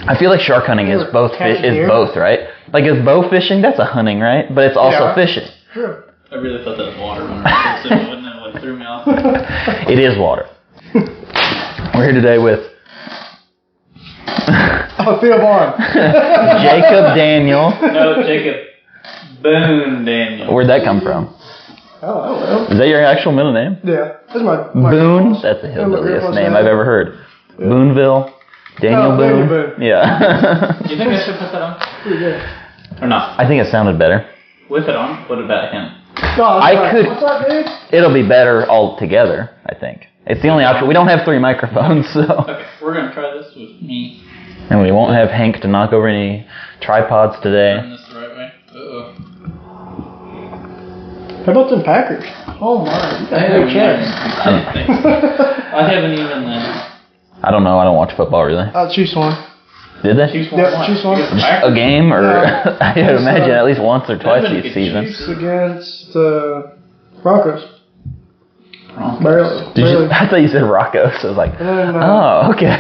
I feel like shark hunting is both, right? Like, is bow fishing? That's a hunting, right? But it's also fishing. True. I really thought that was water when I was it, wasn't it? What threw me off. It is water. We're here today with Phil Vaughn. Jacob Daniel. No, Jacob Boone Daniel. Where'd that come from? Oh, Is that your actual middle name? yeah. That's my Boone? That's the hillbilliest name I've ever heard. Yeah. Booneville. Daniel Boone. Daniel Boone. Yeah. Do you think I should put that on? Pretty good. Or not? I think it sounded better. With it on? What about him? No, I could. What's up, dude? It'll be better all together, I think. It's the only option. We don't have 3 microphones, so. Okay, we're going to try this with me. And we won't have Hank to knock over any tripods today. Turn this the right way. Uh-oh. How about them Packers? Oh my, you got a big chest. I haven't even. I don't know. I don't watch football really. Chiefs won. Did they? Chiefs won. Yep, Chiefs won. Just a game, or Yeah. I would imagine at least once or twice each season. Chiefs against Broncos. Broncos. Barely. Did you? I thought you said Rocco, so I was like, And then, oh, okay.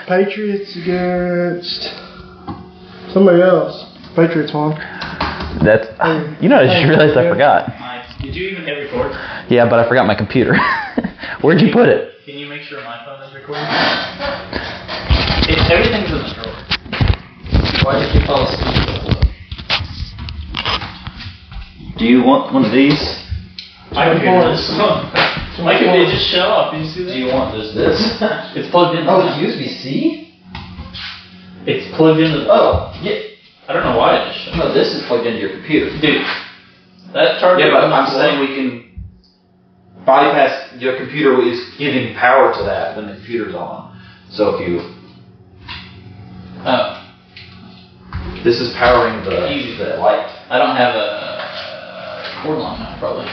Patriots against somebody else. Patriots won. That's. You know, I just realized I forgot. Nice. Did you even hit record? Yeah, but I forgot my computer. Where'd you put it? Can you make sure my phone is recording? Everything's in the drawer. Why did you fall asleep? Do you want one of these? My computer just My computer just shut off. Did you see that? Do you want this? It's plugged in. Oh, it's USB-C? It's plugged into. Oh, yeah. I don't know why it just shut off. No, this is plugged into your computer. Dude, that charger. Yeah, but I'm saying we can bypass. Your computer is giving power to that when the computer's on. So if you. Oh. This is powering the light. I don't have a cord line now, probably.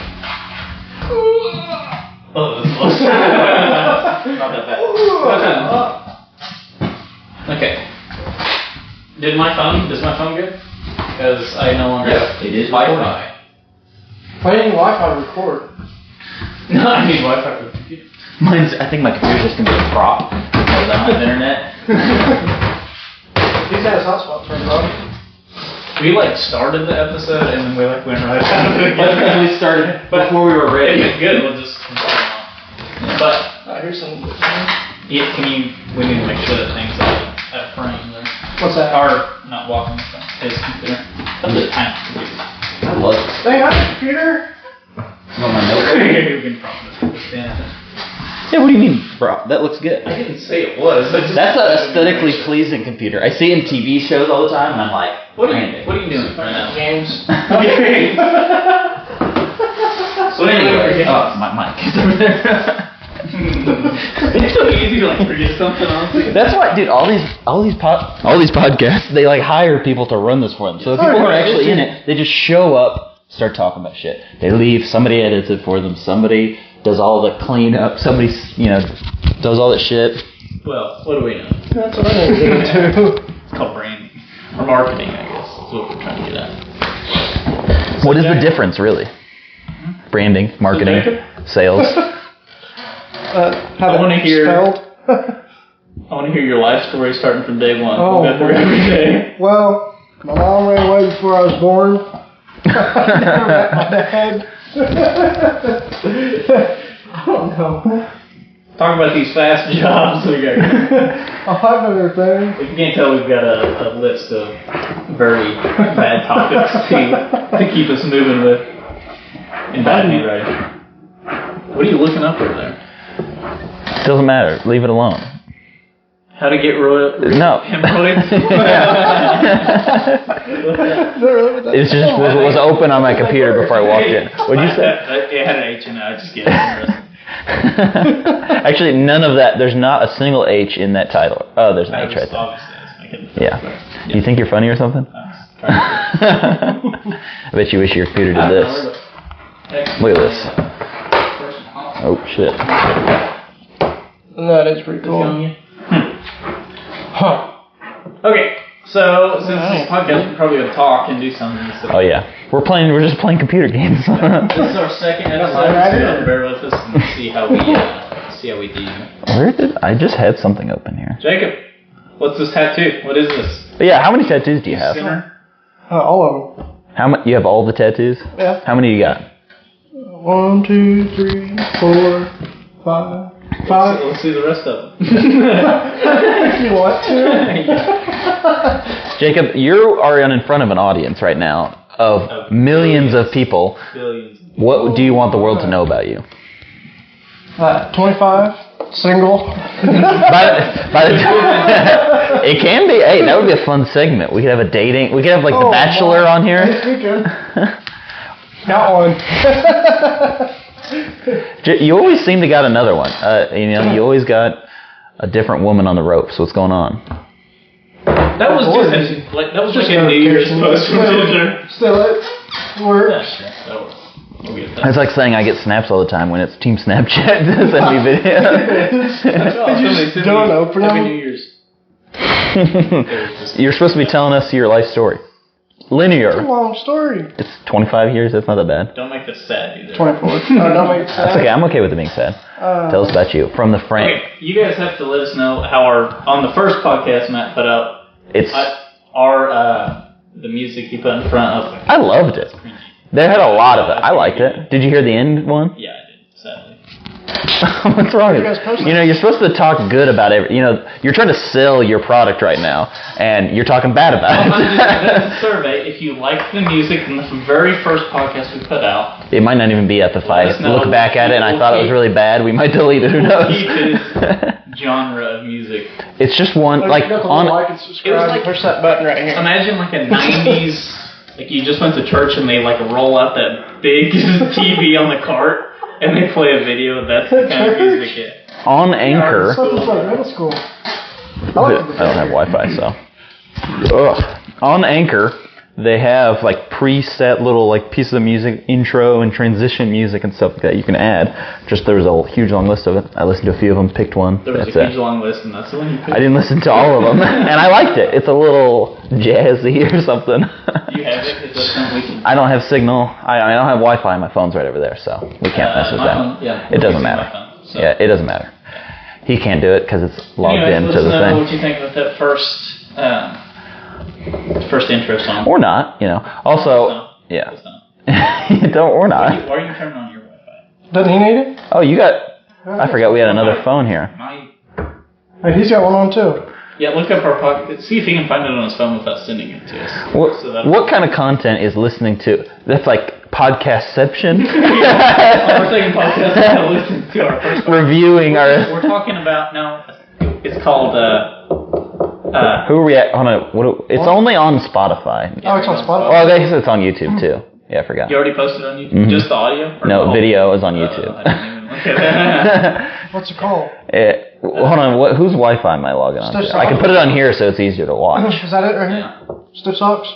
Oh, this is close. Not that bad. Okay. Does my phone good? Because I no longer have. It is Wi-Fi. Why didn't Wi-Fi record? No, I need Wi-Fi for the computer. I think my computer's just gonna be a prop because I don't have internet. These guys hotspots turned on. We started the episode and then we went right out of it. Because we started before we were ready. If it's good, we'll just continue on. But Here's some. yeah, we need to make sure that thing's at a frame there. What's that? Or not walking his computer. That's a tiny computer. I love it. They have a computer. You want my notebook? You can probably stand it. Yeah, what do you mean, bro? That looks good. I didn't say it was. That's an aesthetically pleasing computer. I see it in TV shows all the time, and I'm like, What are you doing right now? Games. So anyway, my mic is over there. It's so easy to forget something on. That's why, dude. All these podcasts, they hire people to run this for them. So the people who are actually in it, they just show up, start talking about shit. They leave. Somebody edits it for them. Somebody does all the cleanup. Somebody, does all that shit. Well, what do we know? That's what I need to do. It's called branding. Or marketing, I guess. That's what we're trying to get at. What is the difference, really? Branding, marketing, sales. I want to hear. I want to hear your life story starting from day one. Oh, Go through every day. Well, my mom ran away before I was born. I never met my dad. I don't know. Talk about these fast jobs we got. I'll have everything. If you can't tell, we've got a list of very bad topics to keep us moving with in bad handwriting. What are you looking up over there? Doesn't matter. Leave it alone. How to get No. hemorrhoids? It just was open on my computer before I walked in. What'd you say? It had an H in it. I just get it. Actually, none of that. There's not a single H in that title. Oh, there's an H right there. Obviously, Yeah. Do you think you're funny or something? I bet you wish your computer did this. Look at this. Oh, shit. That is pretty cool. Huh. Okay, so since this podcast, we're probably gonna talk and do something. So Oh yeah, we're just playing computer games. this is our second episode, so bear with us and see how we do. Where did I just had something open here? Jacob, What's this tattoo? What is this? But yeah, how many tattoos do you have? Sinner? All of them. How many? You have all the tattoos? Yeah. How many you got? 1, 2, 3, 4, 5. Let's see the rest of them. If you want to. Jacob, you are in front of an audience right now of millions of people. Billions. What do you want the world to know about you? 25, single. By the it can be. Hey, that would be a fun segment. We could have a dating. We could have like The Bachelor on here. Yes, we could. Got one. You always seem to got another one. You always got a different woman on the ropes. What's going on? That was just a New Year's post from Tinder. Still, it works. Yeah, sure. That works. We'll get that. It's like saying I get snaps all the time when it's Team Snapchat to send me videos. Don't open Happy them. New Year's. You're supposed to be telling us your life story. It's a Linear. long story. It's 25 years. That's not that bad. Don't make this sad either. 24. Don't make it sad. That's okay. I'm okay with it being sad. Tell us about you from the frame. Okay, you guys have to let us know how on the first podcast Matt put out It's. the music he put in front of. I loved it. They had a lot of it. I liked it. Did you hear the end one? Yeah, I did. Sadly. What's wrong with you? You're supposed to talk good about every. You're trying to sell your product right now, and you're talking bad about it. That's a survey. If you like the music from the very first podcast we put out, It might not even be at the Let us fight. know. Look back at it, and I We'll thought it was keep- really bad. We might delete it. Who knows? keep his genre of music. It's just one like You got the on. like and It was subscribe. like- Push that button right here. Imagine like a 90s, like you just went to church and they like roll out that big TV on the cart and they play a video. That's the kind of music it. On Anchor. Something's like middle school. I like I don't have Wi-Fi, so. Ugh. On Anchor, they have like preset little like pieces of music, intro and transition music and stuff like that you can add. There was a huge long list of it. I listened to a few of them, picked one. There was That's a huge it. long list and that's the one you picked. I didn't listen to all of them, and I liked it. It's a little jazzy or something. Do you have it? Is that something we can... I don't have signal. I don't have Wi-Fi. My phone's right over there, so we can't mess with my that. phone, yeah, It doesn't I'm using matter. my phone, so. Yeah, it doesn't matter. He can't do it because it's logged Anyways, into let us the know thing. what you think about that first intro song. Or not, Also, No, yeah. it's not. Don't or Why not. are you turning on your Wi-Fi? Doesn't he need it? Oh, you got. I forgot we had another phone here. Hey, he's got one on too. Yeah, look up our podcast. See if he can find it on his phone without sending it to us. What kind of content is listening to? That's like podcastception. We're taking podcasts to listen to our first podcast. Reviewing our. We're talking about now. It's called. Who are we at? Hold on. It's only on Spotify. Oh, it's on Oh, Spotify. I guess it's on YouTube too. Yeah, I forgot. You already posted on YouTube? Just the audio? Or No, the video is on YouTube. I didn't even look at that. What's it called? Hold on. Whose Wi-Fi am I logging on Stiff to? I can put it on here so it's easier to watch. Is that it right here? Yeah. Stiff socks?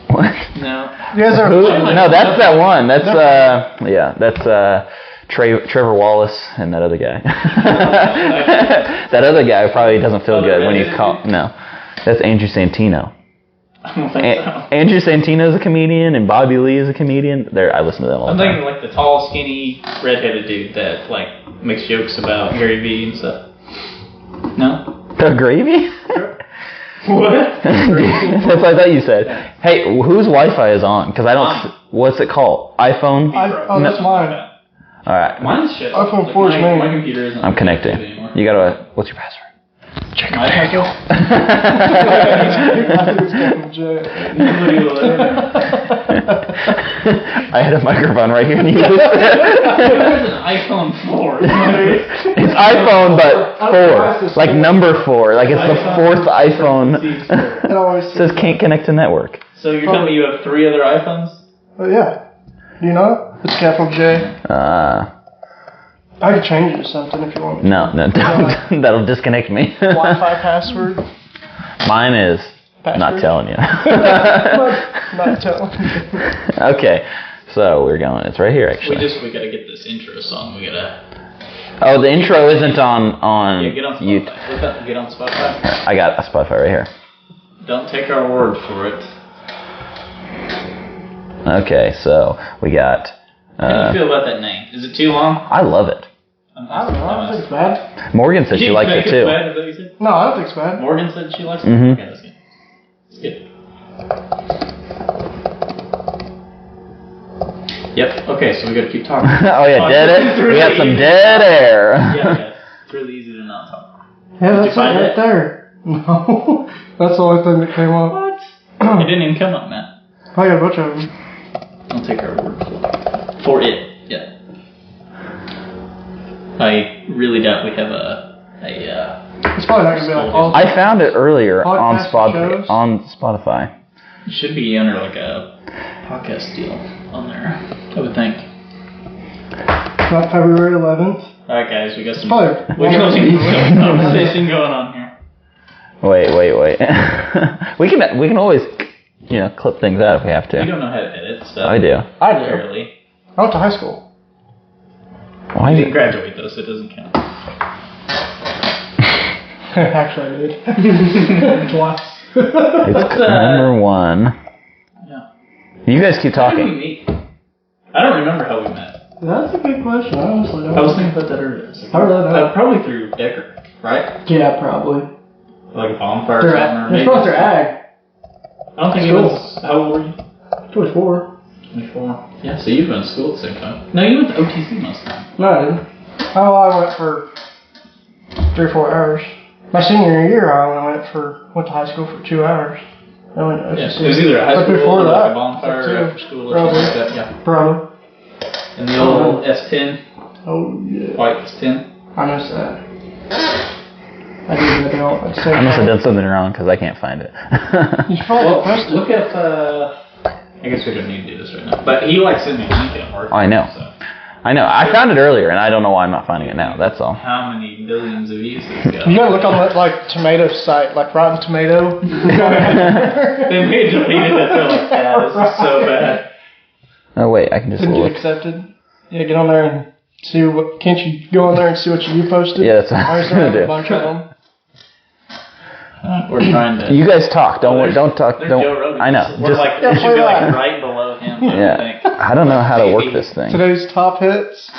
What? No. You guys are. No, that's that one. That's that's Trevor Wallace and that other guy. That other guy probably doesn't feel good when you call. No, that's Andrew Santino. I don't think so. Andrew Santino is a comedian and Bobby Lee is a comedian. I listen to them all I'm the thinking time. like the tall, skinny, redheaded dude that like makes jokes about Gary Vee and stuff. No? The gravy? What? That's what I thought you said. Hey, whose Wi-Fi is on? Because I don't. What's it called? iPhone? Oh, that's mine. All right. Mine's shit. iPhone 4 is my me. computer isn't. I'm connecting. anymore. You gotta. What's your password? My password? I think it's Captain J. I had a microphone right here and you It's an iPhone 4. It's iPhone, but 4. Like number 4. Like it's the 4th iPhone. It always It says can't connect to network. So you're telling me you have 3 other iPhones? Oh, yeah. Do you know it? It's capital J. I could change it to something if you want me to. No, don't. That'll disconnect me. Wi-Fi password. Mine is not Password? telling you. Not telling you. Okay, so we're going. It's right here actually. We gotta get this intro song. We gotta. Oh, the intro isn't on Yeah, get on Spotify. YouTube. Look up, get on Spotify. I got a Spotify right here. Don't take our word for it. Okay, so we got. How do you feel about that name? Is it too long? I love it. I don't know. I don't think it's bad. Morgan said she liked it too. Bad, is that what you said? No, I don't think it's bad. Morgan said she likes it? Mhm. Okay, that's good. It's good. Yep, okay, so we gotta keep talking. Oh yeah, dead air. We got some dead air. Yeah, it's really easy to not talk. Yeah, Did that's you find right it? there. No, that's the only thing that came up. What? It didn't even come up, Matt. I got a bunch of them. I'll take our word for it. Yeah. I really doubt we have a It's probably not gonna be like all. I found it earlier on Podcast shows? Spotify. it should be under like a podcast deal on there, I would think. Not February 11th. Alright guys, we got some Probably. conversation going on here. Wait. we can always, clip things out if we have We to. don't know how to edit stuff. I do. I do. Barely. I went to high school. Why You do didn't graduate though, so it doesn't count. Actually, I did. Twice. It's number one. Yeah. You guys keep How did we talking. meet? I don't remember how we met. That's a good question. I honestly don't I was thinking about that earlier. I really don't. Probably through Decker, right? Yeah, probably. Like a bonfire or Through something. Or It's maybe probably through ag. I don't think it was. How old were you? 24. 24. Yeah, so you've been in school at the same time. No, you went to OTC most of the time. No, I didn't. Oh, I went for 3 or 4 hours. My senior year, I only went to high school for 2 hours. I went to Yeah, OCC. it was either a high But school before or like that, a bonfire too. or after school or something like that. Yeah. Probably. And the old S10, Oh, yeah. white S10. I missed that. I did that out at the same I must have time. done something wrong because I can't find it. You should probably Well, post it. look at, I guess we don't need to do this right now. But he like sent me a link at work. I know. So I know. I found it earlier, and I don't know why I'm not finding it now. That's all. how many billions of views it's got? You gotta look on that like tomato site, like Rotten Tomato. They made deleted it. They're like, yeah, this is so bad. Oh wait, I can just Didn't get look. accepted. Yeah, get on there and see what. Can't you go on there and see what you posted? Yeah, that's what I I used was to have gonna a do. bunch of them. We're trying to. You guys talk. Don't talk. There's Joe Don't. Rogan. I know. We're Just like, Yeah, we should be play like that. right below him. I yeah. think. I don't know how to work this thing. Today's top hits: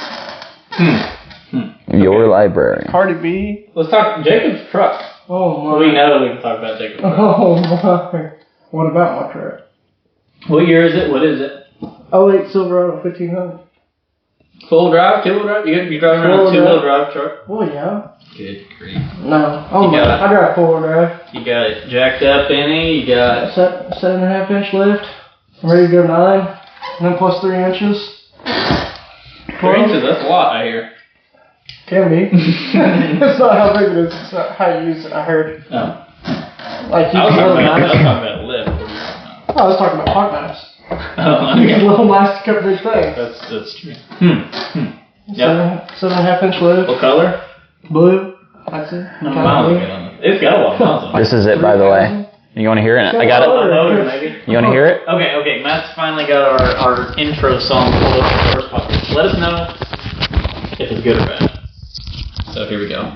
Your library. Cardi B. Let's talk Jacob's truck. Oh my. We know we can talk about Jacob's truck. Oh my. What about my truck? What year is it? What is it? 08 Silverado 1500. Full drive, two-wheel drive? You driving around a Full two-wheel drive truck? Oh yeah. Good grief. No. Oh You my. got it. I drive 4-wheel drive. You got it jacked up in it. You got 7.5 inch lift. I'm ready to go 9. And then plus 3 inches. 3 inches. That's a lot, I hear. Can be. It's not how big it is. It's not how you use it. I heard. No. Like you I was can talking little about nice. lift. What are you talking about? I was talking about hot knives. Oh, You get okay. little nice to cover big things. That's true. Yep. 7.5 inch lift. What color? Blue. That's it. No, miles good on it. It's got a lot of miles on it. This is it, by the way. You want to hear it? I got it. Motor, maybe. You want to hear it? Okay. Matt's finally got our intro song pulled up for the first podcast. Let us know if it's good or bad. So here we go.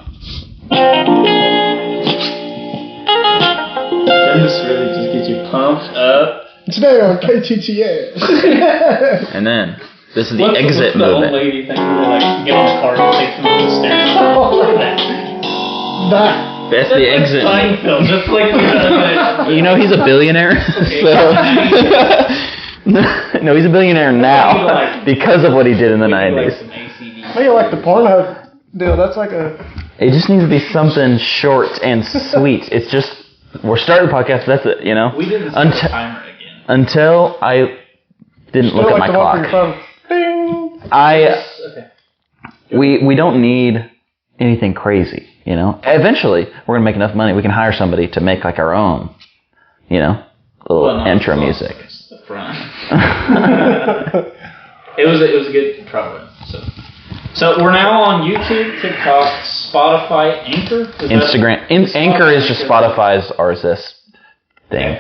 Doesn't this really just get you pumped up? Today on KTTS. And then this is the What's exit the old movement. lady thing where like get on the car and take them up the stairs? That. That's the exit. Seinfeld, just like the You know he's a billionaire. No, he's a billionaire now because of what he did in the like 90s. some ACD. Maybe like the Pornhub deal. That's like a. It just needs to be something short and sweet. It's just we're starting the podcast. That's it. You know. We didn't set the timer again. Until I didn't look at like my the one for clock. your phone. Ding. Okay. We don't need anything crazy. You know. Eventually, we're gonna make enough money. We can hire somebody to make like our own. You know, little Well, no, intro it's music. the front. It was a good try run. So we're now on YouTube, TikTok, Spotify, Anchor. Is Instagram. Anchor is just Spotify's RSS thing.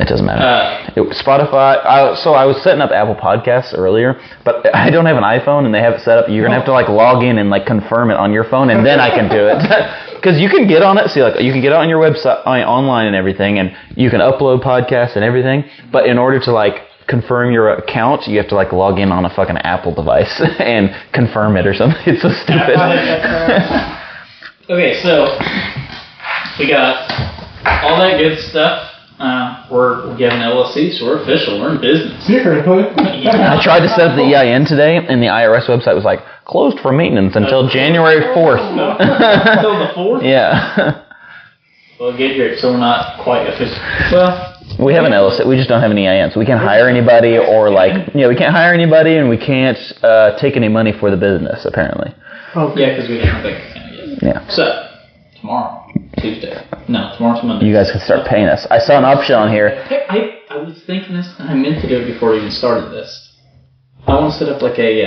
It doesn't matter. Spotify. So I was setting up Apple Podcasts earlier, but I don't have an iPhone, and they have it set up. You're gonna have to like log in and like confirm it on your phone, and then I can do it. Because you can get on it. See, like you can get on your website online and everything, and you can upload podcasts and everything. But in order to like confirm your account, you have to like log in on a fucking Apple device and confirm it or something. It's so stupid. Okay, so we got all that good stuff. We're getting LLC, so we're official. We're in business. I tried to set up the EIN today, and the IRS website was like closed for maintenance until January 4th. Until the 4th? Yeah. We'll get here, so we're not quite official. Well, we have an LLC. We just don't have an EIN, so we can't hire anybody, or like, we can't hire anybody, and we can't take any money for the business. Apparently. Okay. Yeah, because we don't have bank account yet. Yeah. So tomorrow, Tuesday. No, tomorrow's Monday. You guys can start paying us. I saw an option on here. I was thinking this, and I meant to do it before we even started this. I want to set up like a,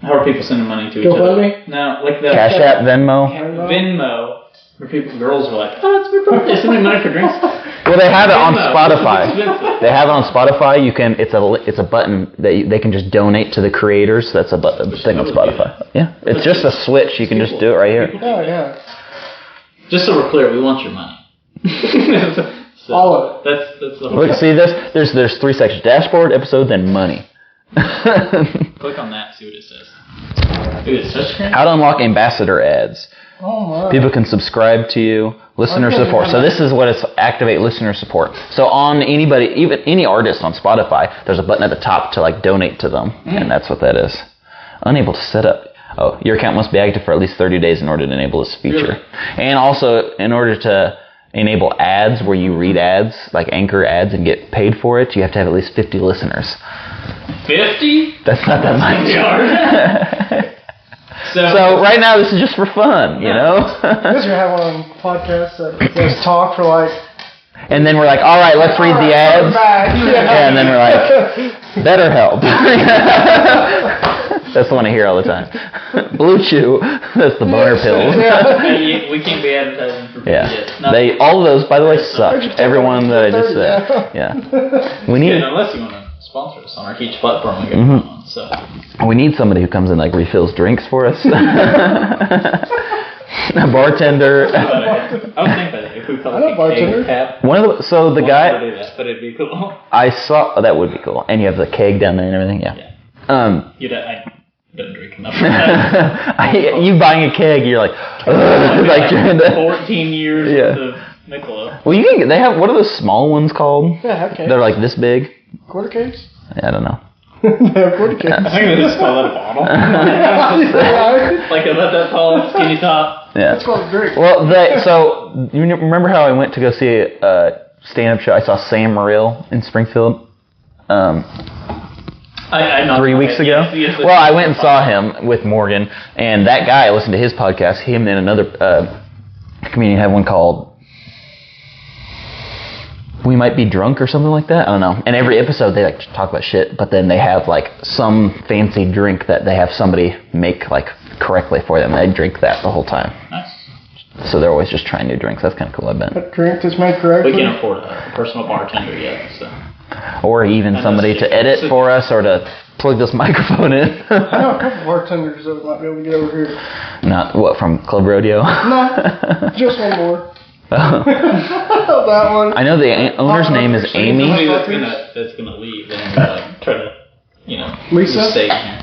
how are people sending money to each other? No, like the Cash App, Venmo. Venmo, where girls are like, oh, it's my birthday, send me money for drinks. Well, they have it on Venmo, Spotify. it's expensive. They have it on Spotify. You can. It's a button that they can just donate to the creators. That's a thing on Spotify. Yeah, it's just a switch. You can just do it right here. Oh, yeah. Just so we're clear, we want your money. So all of it. That's the whole. Look, see this? There's 3 sections: dashboard, episodes, and money. Click on that. See what it says. Dude, it's touchscreen. How to unlock ambassador ads. Oh, my. People can subscribe to you. Listener support. So this is what it's activate listener support. So on anybody, even any artist on Spotify, there's a button at the top to like donate to them, and that's what that is. Unable to set up. Oh, your account must be active for at least 30 days in order to enable this feature. Really? And also, in order to enable ads where you read ads, like Anchor ads, and get paid for it, you have to have at least 50 listeners. 50? That's not that much. So right now, this is just for fun, you know? You guys are having one podcast that you guys talk for like... And then we're like, all right, let's read the ads. Yeah, and then we're like, BetterHelp. That's the one I hear all the time. Blue Chew. That's the boner pills. we can't be advertising for Yeah. All of those, by the way, suck. Everyone that I just said. Yeah. We need. Unless you want to sponsor us on our each platform we get on. So we need somebody who comes in like refills drinks for us. A bartender. I was thinking that if we call it a keg tap. The guy. Do that, but it'd be cool. I saw. Oh, that would be cool. And you have the keg down there and everything. Yeah. I don't drink enough for that. You buying a keg, you're like, like 14 years worth of Michelob. Well, you can get. They have. What are those small ones called? Yeah, okay. They're like this big. Quarter cakes? I don't know. They have quarter cakes. I think they just call that a bottle. Like about that tall, skinny top. Yeah. That's called a drink. Well, so you remember how I went to go see a stand-up show? I saw Sam Morril in Springfield. 3 weeks ago. Yes, well, I went and saw him with Morgan, and that guy, I listened to his podcast. Him and another comedian have one called We Might Be Drunk or something like that. I don't know. And every episode they like talk about shit, but then they have like some fancy drink that they have somebody make like correctly for them. They drink that the whole time. Nice. So they're always just trying new drinks. That's kind of cool, I bet. A drink that's made correctly? We can't afford a personal bartender yet, so. Or even somebody to edit for us or to plug this microphone in. I know a couple bartenders that might be able to get over here. Not, what, from Club Rodeo? No, just one more. Oh. That one. I know the owner's name is Amy. Somebody that's gonna leave and like try to, Lisa? stay here.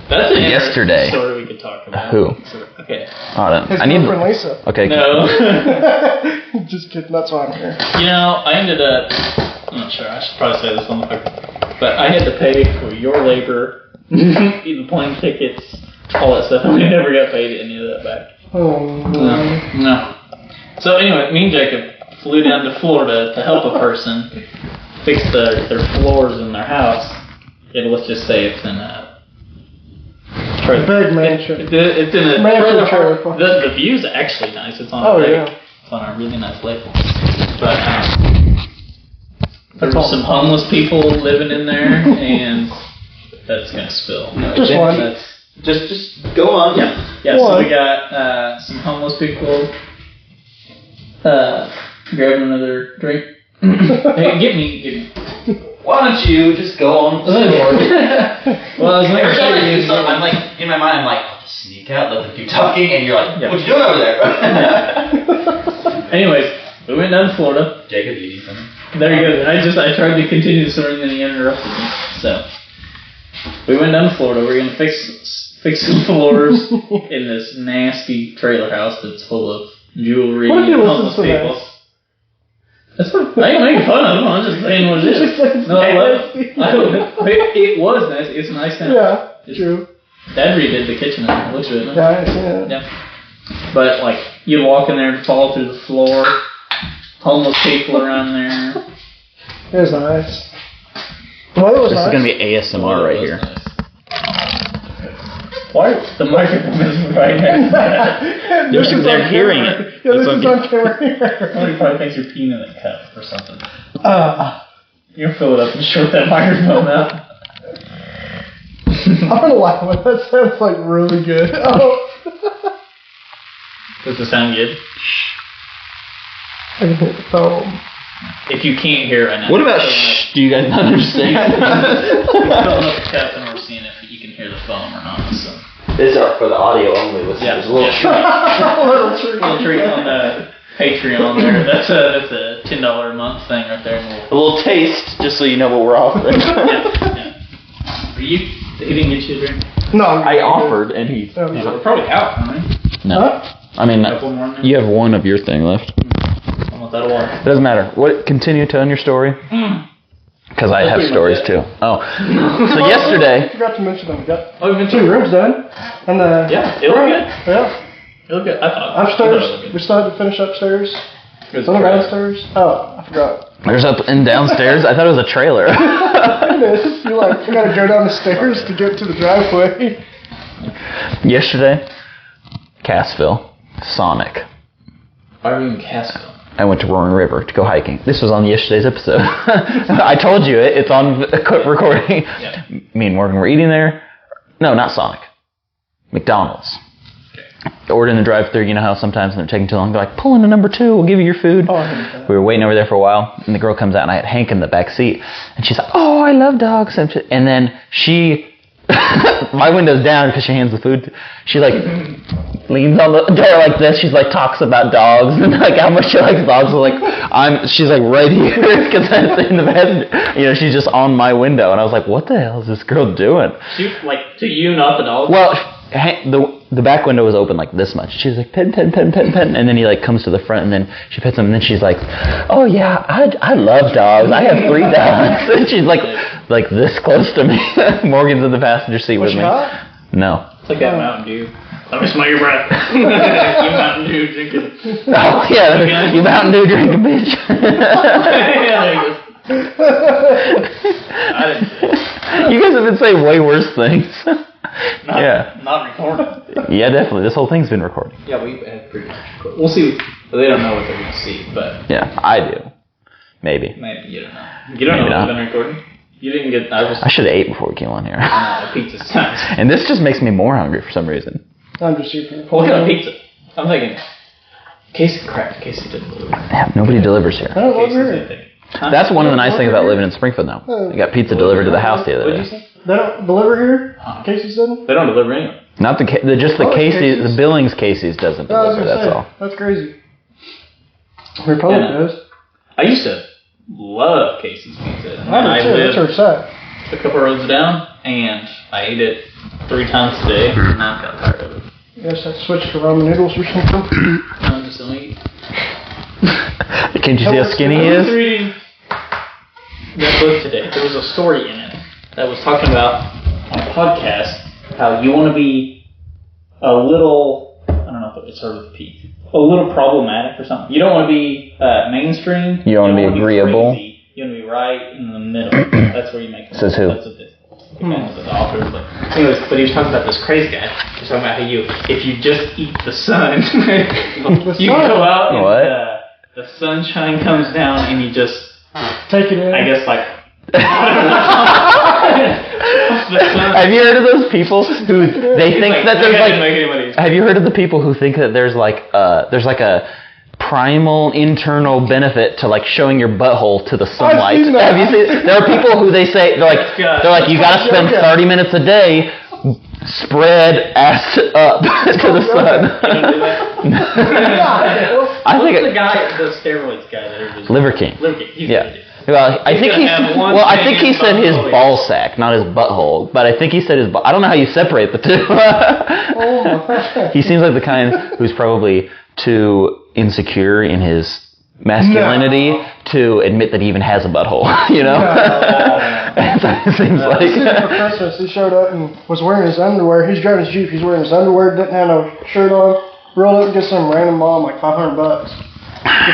That's an Yesterday. story we could talk about. Who? So, okay. His I need. girlfriend Lisa. Okay. No. Just kidding, that's why I'm here. I ended up. I'm not sure. I should probably say this on the podcast, but I had to pay for your labor, the plane tickets, all that stuff. And we never got paid any of that back. Oh, No. So anyway, me and Jacob flew down to Florida to help a person fix their floors in their house. And let's just say it's in a big mansion. It's in a mansion trailer. park. The view's actually nice. It's on a lake. Yeah. It's on a really nice lake. But there were some homeless people living in there, and that's gonna spill. No, Just one. Just go on. Yeah. So we got some homeless people grabbing another drink. Hey, get me. Why don't you just go on the story? Well, I was Every time I do something, I'm like, in my mind, I'm like, I'll just sneak out, let them keep talking, and you're like, what you doing over there? Anyways, We went down to Florida. Jacob eating something. There you go. I tried to continue the story and then he interrupted me. So we went down to Florida. We're gonna fix some floors in this nasty trailer house that's full of jewelry and homeless people. That's what I ain't making fun of them. I'm just saying what it is. No, it was nice. It's nice now. Yeah, true. Dad redid the kitchen and it looks really nice. Yeah, I see that. Yeah. But like you walk in there and fall through the floor. Homeless people around there. It was nice. Well, it was This nice. is gonna be ASMR right here. Nice. Why the microphone is right next to that? They're hearing it. Yeah, this That's is on camera here. Somebody probably thinks you're peeing in a cup or something. You're fill it up and short that microphone out. I'm gonna laugh when that sounds like really good. Oh. Does it sound good? I can hit the phone. If you can't hear it, What about shh? Do you guys not understand? We're filling up the cup and we're seeing if you can hear the foam or not. So. These are for the audio only listeners. Yeah. A little treat. Little treat on the Patreon there. That's a $10 a month thing right there. A little taste, just so you know what we're offering. Yeah. He didn't get you a drink? No, I offered, and he. We're probably out, aren't we? No. Huh? I mean, Couple more minutes? you have one of your thing left. Almost out of water. It doesn't matter. What? Continue telling your story. Because I have stories too. Oh. So I yesterday. forgot to mention that we got Oh, we've been 2 rooms done. And the Yeah, it looked good. Yeah. It looked good. I thought. Upstairs, we still had to finish upstairs. It Some downstairs. Oh, I forgot. There's up and downstairs. I thought it was a trailer. Goodness, you gotta go down the stairs to get to the driveway. Yesterday, Cassville, Sonic. Why are we in Cassville? I went to Roaring River to go hiking. This was on yesterday's episode. I told you it. It's on recording. Yeah. Me and Morgan were eating there. No, not Sonic. McDonald's. Order in the drive-thru. You know how sometimes when they're taking too long, they're like, pull into number 2. We'll give you your food. Oh, I hate that. We were waiting over there for a while, and the girl comes out, and I had Hank in the back seat, and she's like, "Oh, I love dogs," and then she, my window's down because she hands the food. She like leans on the door like this. She's like talks about dogs and like how much she likes dogs. So like she's like right here because I'm in the passenger. You know, she's just on my window, and I was like, "What the hell is this girl doing?" She, like, to you, not the dog? Well, the back window was open like this much. She was like, "Pet, pet, pet, pet, pet," and then he like comes to the front, and then she pets him, and then she's like, "Oh yeah, I love dogs. I have 3 dogs." And she's like this close to me. Morgan's in the passenger seat Was with she me. hot? No. It's like that Mountain Dew. Let me smell your breath. You Mountain Dew drinking. Oh yeah, you Mountain Dew drinking bitch. You guys have been saying way worse things. Not recorded. Yeah, definitely. This whole thing's been recorded. Yeah, we have pretty much recorded. We'll see. They don't know what they're going to see, but Yeah, I do. Maybe. maybe you don't know. You don't Maybe know not. what's been recorded? You didn't get. I was I should have ate before we came on here. a pizza size. And this just makes me more hungry for some reason. I'm just super. What kind of pizza? I'm thinking. Casey didn't deliver. Yeah, nobody delivers here. I don't love Casey's her. didn't think. Huh? That's one of the nice things about living in Springfield now. I got pizza delivered to the house the other What'd you day. say? They don't deliver here? Casey's doesn't? They don't deliver anyway. Not just the Oh, Casey's, Casey's. the Billings Casey's doesn't I was deliver, gonna that's say, all. that's crazy. Republic Yeah. does. I used to love Casey's pizza. And I do too. That's where lived it's at. a couple roads down, and I ate it 3 times a day, and I got tired of it. You guys have to switch to ramen noodles or something. I just don't eat. Can't you see how skinny he I was is? reading that book today. There was a story in it that was talking about on a podcast how you want to be a little, I don't know if it started with a P, a little problematic or something. You don't want to be mainstream. You don't wanna be agreeable. Crazy. You want to be right in the middle. That's where you make it. Says who? That's what the author. But anyways, but he was talking about this crazy guy. He was talking about how if you just eat the sun, you sun? go out and What? the sunshine comes down and you just, Take it in. I guess like. Have you heard of those people who they think that there's like? Have you heard of the people who think that there's like a primal internal benefit to like showing your butthole to the sunlight? seen that. Have you seen? There are people who they say they're like you got to spend 30 minutes a day spread ass up to the sun. I think the guy, the steroids guy that are just Liver King. Liver King. He's Yeah. Well, I think he said his ball sack, not his butthole. But I think he said his. I don't know how you separate the two. He seems like the kind who's probably too insecure in his masculinity to admit that he even has a butthole. You know. That's what it seems like. For Christmas, he showed up and was wearing his underwear. He's driving his Jeep. He's wearing his underwear. Didn't have no shirt on. Rolled up and get some random mom like $500. But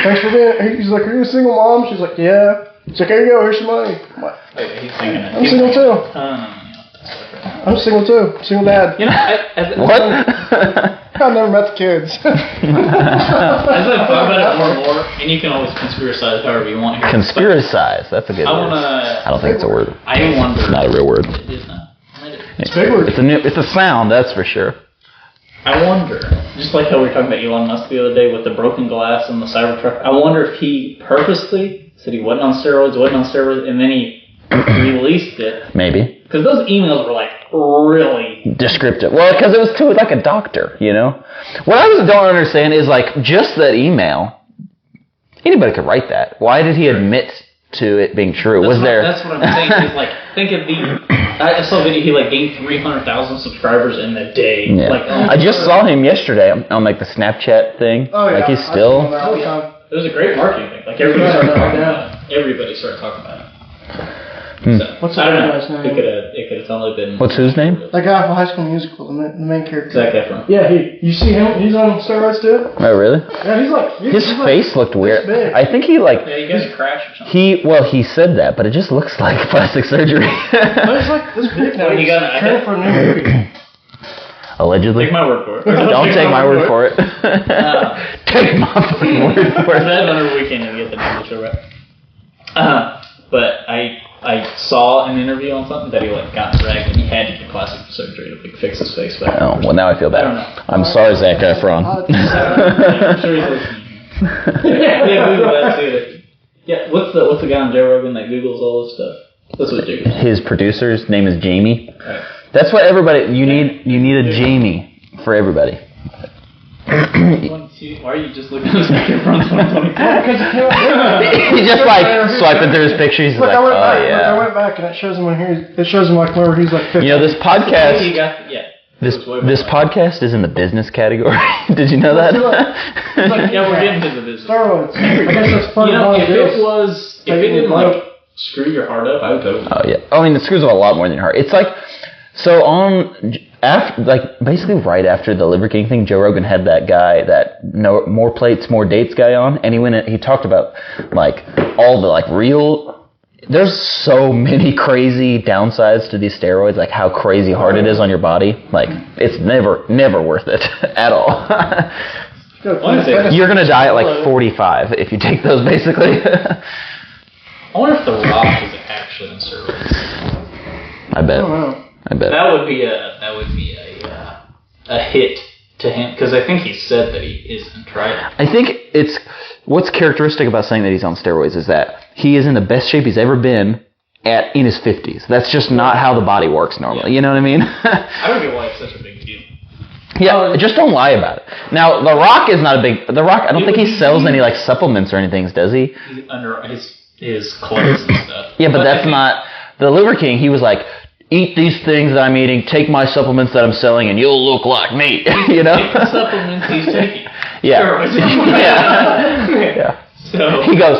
thanks for being. He's like, "Are you a single mom?" She's like, "Yeah." He's like, "Here you go. Here's some money." I'm like, He's thinking it. I'm single too. I'm single too. Single dad. You know, What? I've never met the kids. as I've thought about it more and more, and you can always conspiracize however you want here. Conspiracize. That's a good word. I don't think it's a word. I wonder. It's not a real word. It is not. It's a big word. It's a sound, that's for sure. I wonder, just like how we were talking about Elon Musk the other day with the broken glass and the Cybertruck, I wonder if he purposely said he wasn't on steroids, and then he released it. Maybe. Because those emails were like really descriptive. Well, because it was to like a doctor, you know? What I don't understand is like just that email, anybody could write that. Why did he admit to it being true? That's what I'm saying. Is like, think of I saw a video, he like gained 300,000 subscribers in a day. Yeah. Like, I just saw him yesterday on like the Snapchat thing. Oh, yeah. Like he's still. It was a great marketing thing. Like everybody started talking about it. Everybody started talking about it. So, What's I that don't know. guy's name? It could have totally been. What's his name? That guy from High School Musical, the main character. Zac Efron. Yeah, you see him? He's on steroids too. Oh, really? Yeah, he's like. His face looked weird. big. I think he like. Yeah, you guys crash or something. He said that, but it just looks like plastic surgery. But it's like this big now. You got an Training for a new movie. Allegedly. Take my word for it. Don't take my word for it. Take my fucking word for it. That another weekend and get the name of the show right. But I saw an interview on something that he like got dragged and he had to get plastic surgery to like, fix his face back. Oh, well now I feel bad. I don't know. I'm sorry, Zac Efron. I'm sure he's listening. Yeah, Google that too. Yeah, what's the guy on Joe Rogan that Googles all this stuff? That's what Jacob. His producer's name is Jamie. Right. That's what everybody. You need a Jamie for everybody. Why are you just looking at Zac Efron 2024? He's just like swiping through his pictures. He's Look, like, I went oh back. yeah. Look, I went back and it shows him like whenever he's like 50. You know this podcast. This This podcast is in the business category. Did you know that? Yeah, we're getting to the business. Steroids. I guess that's part You know, of if it didn't like screw your heart up, I would go. Oh yeah. I mean, it screws up a lot more than your heart. It's like so basically right after the Liver King thing, Joe Rogan had that guy, that more plates, more dates guy on, and he talked about like all the like real. There's so many crazy downsides to these steroids, like how crazy hard it is on your body. Like it's never worth it at all. You're gonna die at like 45 if you take those, basically. I wonder if The Rock is actually on steroids. I bet. I bet. That would be a hit to him because I think he said that he isn't, right? I think it's what's characteristic about saying that he's on steroids is that he is in the best shape he's ever been in his 50s. That's just not how the body works normally. Yeah. You know what I mean? I don't get why it's such a big deal. Yeah, just don't lie about it. Now, The Rock is not a big. The Rock, I don't think he sells any like supplements or anything, does he? He's under his clothes and stuff. Yeah, but that's not the Liver King. He was like, eat these things that I'm eating, take my supplements that I'm selling, and you'll look like me. You know? Take the supplements he's taking. Yeah. Yeah. So he goes.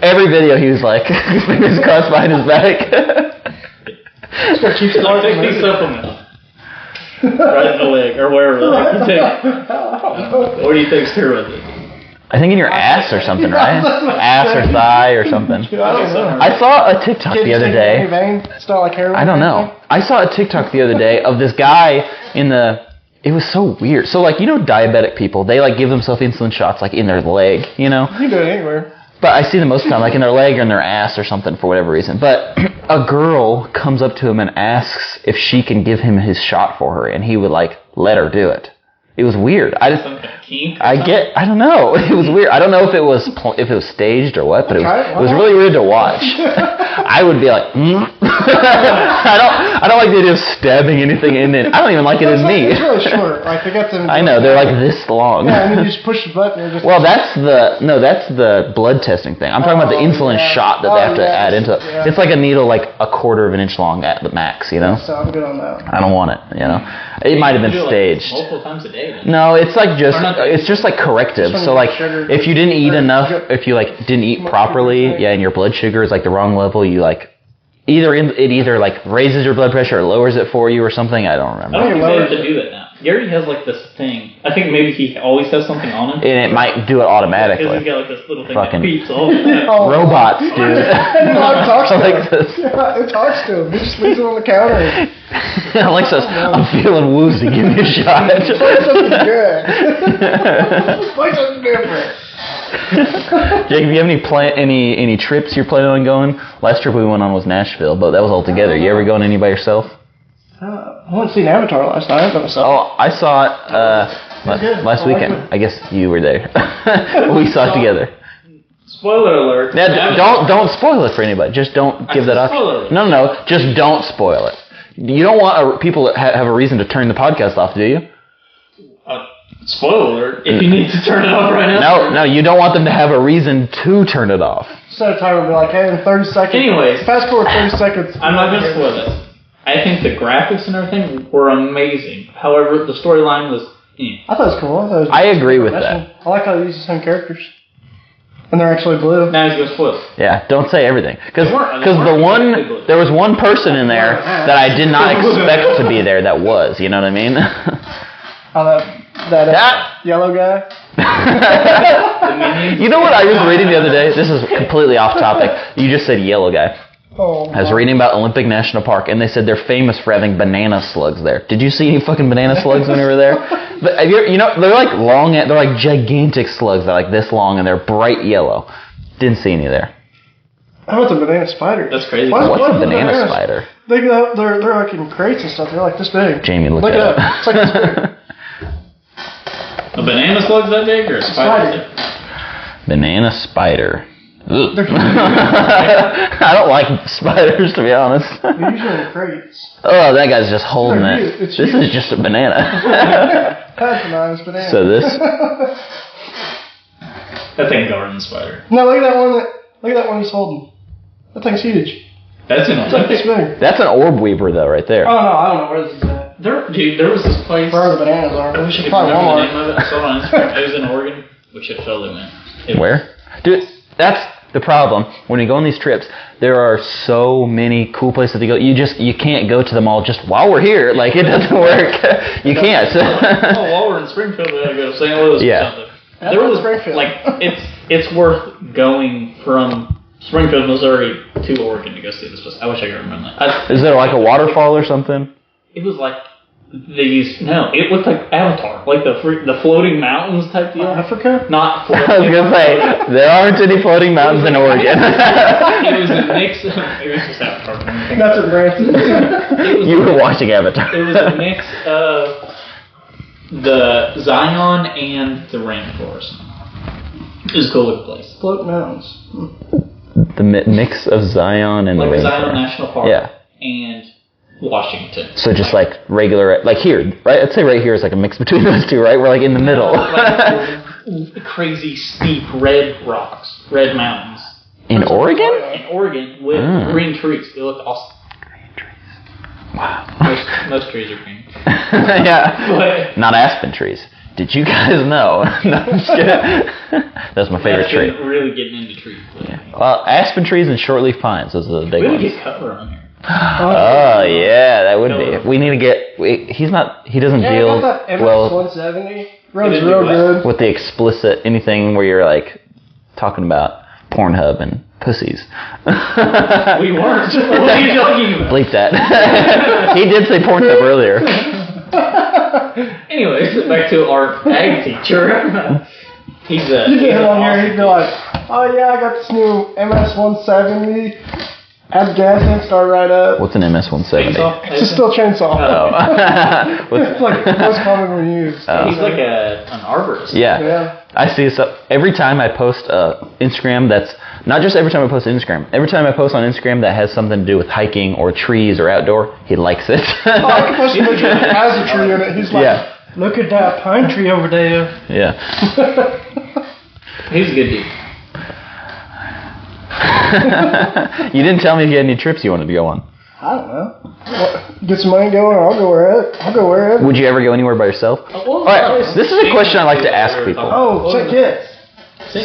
Every video he was like, fingers crossed behind his back. Take these supplements. Right in the leg or wherever. Like, you take. Where do you think steroids is? I think in your ass or something, right? Ass or thigh or something. I saw a TikTok the other day. It's not like heroin. I don't know. I saw a TikTok the other day of this guy in the. It was so weird. So like, you know, diabetic people, they like give themselves insulin shots like in their leg, you know? You can do it anywhere. But I see them most of the time, like in their leg or in their ass or something for whatever reason. But a girl comes up to him and asks if she can give him his shot for her, and he would like let her do it. It was weird. kink. I don't know. It was weird. I don't know if it was staged or what, but it was really weird to watch. I would be like, I don't like the idea of stabbing anything in it. I don't even like it in me. It's really short. Like they got them. I know they're like this long. Yeah, and then you just push the button. And just Well, that's the blood testing thing. I'm talking about the insulin shot that they have to add into it. Yeah. It's like a needle like a quarter of an inch long at the max, you know? So I'm good on that. I don't want it, you know? It might have been You do it, staged. like, multiple times a day. Then. No, it's like Or not- it's just like corrective. Just So when like sugar- if you didn't eat or enough, sugar- if you like didn't eat Sugar properly, thing. yeah, and your blood sugar is like the wrong level, you like it either like raises your blood pressure or lowers it for you or something. I don't I remember. don't think they lower have to do that now. Gary has like this thing. I think maybe he always has something on him. And it might do it Because automatically. he's got like this little thing Fucking- that beeps all the time. Oh, Robots, dude. And it talks to like him. this. Yeah, it talks to him. He just leaves it on the counter. And Alex says, I'm feeling woozy. Give me a shot. play something good. Play something different. Jacob, you have any trips you're planning on going? Last trip we went on was Nashville, but that was all together. You ever going any by yourself? I went to see Avatar last night by myself. Oh, I saw it good. last I like weekend. it. I guess you were there. We saw it together. Spoiler alert. Now, don't spoil it for anybody. Just don't give that spoiler up. alert. No. Just don't spoil it. You don't want people to have a reason to turn the podcast off, do you? Spoiler alert. If you need to turn it off right now. No, you don't want them to have a reason to turn it off. Set a timer and be like, hey, in 30 seconds. Anyways. Fast forward 30 seconds. I'm not going to spoil this. I think the graphics and everything were amazing. However, the storyline was. I thought it was cool. I agree with that. I like how they use the same characters. And they're actually blue. Now he's going to spoil it. Yeah, don't say everything. Because They weren't there was one person in there that I did not expect to be there that was. You know what I mean? Oh, that yellow guy. You know what I was reading the other day? This is completely off topic. You just said yellow guy. Oh, I was reading about Olympic National Park, and they said they're famous for having banana slugs there. Did you see any fucking banana slugs when you were there? But you know, they're like long, they're like gigantic slugs. They're like this long, and they're bright yellow. Didn't see any there. How about the banana spider? That's crazy. What's What's a the banana bananas? spider? They're like in crates and stuff. They're like this big. Jamie, look it it up. up. It's like this big. A banana slug's that big or a spider? Banana spider. Ugh. I don't like spiders, to be honest. They're usually in crates. Oh, that guy's just holding They're it. huge. It's This huge. is just a banana. That's a nice banana. So this. That thing garden spider. No, look at that one. Look at that one he's holding. That thing's huge. That's an It's like this big. That's an orb weaver, though, right there. Oh no, I don't know where this is at. There was this place. Where the bananas are. We should If you probably remember the name Walmart. of it, I saw it on Instagram. It was in Oregon. We should fill them in. Where? Dude, that's the problem. When you go on these trips, there are so many cool places to go. You can't go to them all just while we're here. Like, it doesn't work. You can't. Oh, while we're in Springfield, we gotta go to St. Louis Yeah. or something. That's There not was Springfield. like it's worth going from Springfield, Missouri to Oregon to go see this place. I wish I could remember that. Is there like a waterfall or something? It was like it looked like Avatar, like the floating mountains type deal. Africa? Not I was gonna say there aren't any floating mountains in Oregon. It was a mix of, it was just Avatar. That's what Branson You were watching Avatar. It was a mix of the Zion and the rainforest. It was a cool looking place. Float mountains. The mix of Zion and Like the Zion rainforest. National Park Yeah. and Washington. So just like regular, like here, right? I'd say right here is like a mix between those two, right? We're like in the middle. Like crazy steep red rocks, red mountains. In Oregon? In Oregon with green trees. It looked awesome. Wow. Most trees are green. Yeah. But Not aspen trees. Did you guys know? No, I'm just kidding. That's my favorite that's tree. been really getting into trees. Well, aspen trees and shortleaf pines. Those are the big We would ones. get cover on here. Oh yeah, that would be. We need to get. He doesn't Yeah, deal I got that MS well 170. Runs It didn't real do what? good. with the explicit anything where you're like talking about Pornhub and pussies. We weren't. What are you talking about? Bleep that. He did say Pornhub earlier. Anyways, back to our ag teacher. He's You he's get him an on here, awesome he'd be like, oh yeah, I got this new MS 170. Add the gas in, start right up. What's an MS-170? It's just still chainsaw. Oh. It's like the most common we use. He's like an arborist. Yeah. I see stuff every time I post Instagram. That's not just every time I post Instagram. Every time I post on Instagram that has something to do with hiking or trees or outdoor, he likes it. I can post a picture that has a tree in it. He's like, look at that pine tree over there. Yeah. He's a good dude. You didn't tell me if you had any trips you wanted to go on. I don't know. Get some money going, I'll go wherever. Would you ever go anywhere by yourself? Alright, this is a question I like to ask people. Oh, St. Kitts.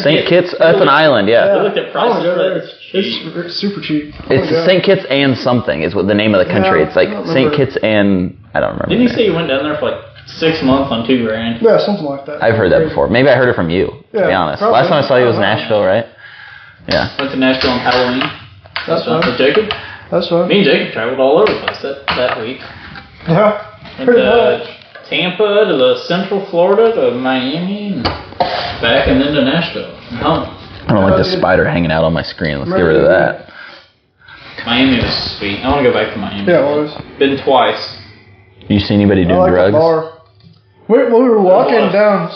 St. Kitts, that's an island, yeah. We looked at prices for that. It's super cheap. It's St. Kitts and something is what the name of the country. It's like St. Kitts and I don't remember. Didn't you say you went down there for like 6 months on $2,000? Yeah, something like that. I've heard that before. Maybe I heard it from you, to be honest. Probably. Last time I saw you was Nashville, right? Yeah. Went to Nashville on Halloween. That's fun. With Jacob. That's fun. Me and Jacob traveled all over the place that week. Yeah. Went to Tampa to the Central Florida to Miami and back and then to Nashville and home. I don't like the spider hanging out on my screen. Let's get rid of that. Miami was sweet. I want to go back to Miami. Yeah, it was. Been twice. You see anybody do I like drugs? the bar. We were walking down